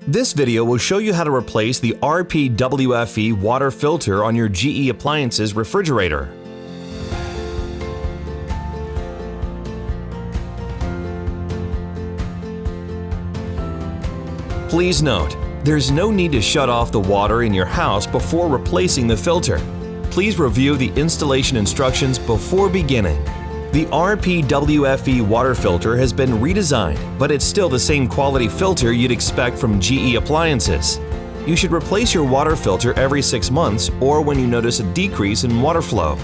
This video will show you how to replace the RPWFE water filter on your GE Appliances refrigerator. Please note, there's no need to shut off the water in your house before replacing the filter. Please review the installation instructions before beginning. The RPWFE water filter has been redesigned, but it's still the same quality filter you'd expect from GE Appliances. You should replace your water filter every 6 months or when you notice a decrease in water flow.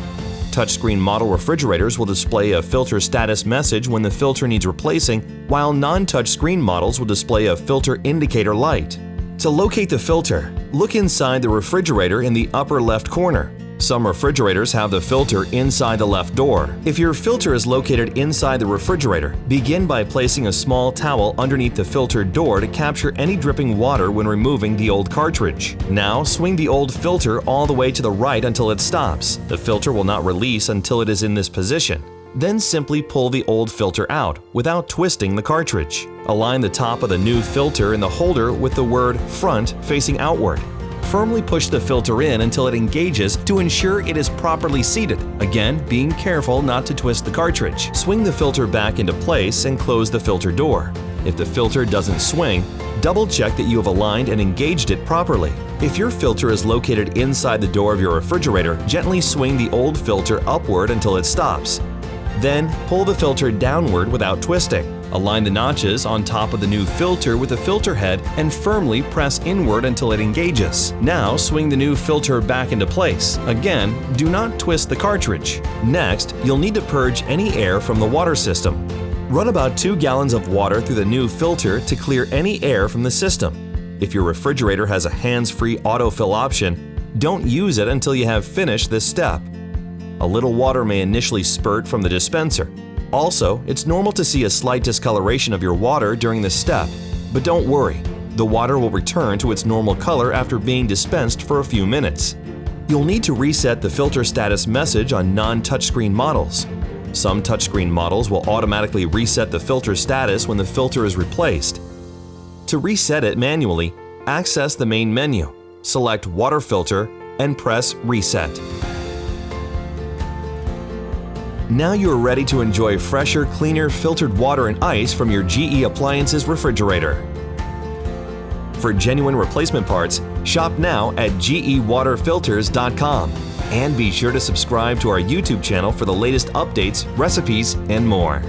Touchscreen model refrigerators will display a filter status message when the filter needs replacing, while non-touchscreen models will display a filter indicator light. To locate the filter, look inside the refrigerator in the upper left corner. Some refrigerators have the filter inside the left door. If your filter is located inside the refrigerator, begin by placing a small towel underneath the filter door to capture any dripping water when removing the old cartridge. Now, swing the old filter all the way to the right until it stops. The filter will not release until it is in this position. Then simply pull the old filter out without twisting the cartridge. Align the top of the new filter in the holder with the word "front" facing outward. Firmly push the filter in until it engages to ensure it is properly seated, again being careful not to twist the cartridge. Swing the filter back into place and close the filter door. If the filter doesn't swing, double-check that you have aligned and engaged it properly. If your filter is located inside the door of your refrigerator, gently swing the old filter upward until it stops. Then, pull the filter downward without twisting. Align the notches on top of the new filter with the filter head and firmly press inward until it engages. Now, swing the new filter back into place. Again, do not twist the cartridge. Next, you'll need to purge any air from the water system. Run about 2 gallons of water through the new filter to clear any air from the system. If your refrigerator has a hands-free autofill option, don't use it until you have finished this step. A little water may initially spurt from the dispenser. Also, it's normal to see a slight discoloration of your water during this step, but don't worry, the water will return to its normal color after being dispensed for a few minutes. You'll need to reset the filter status message on non-touchscreen models. Some touchscreen models will automatically reset the filter status when the filter is replaced. To reset it manually, access the main menu, select Water Filter, and press Reset. Now you are ready to enjoy fresher, cleaner filtered water and ice from your GE Appliances refrigerator. For genuine replacement parts, shop now at gewaterfilters.com and be sure to subscribe to our YouTube channel for the latest updates, recipes, and more.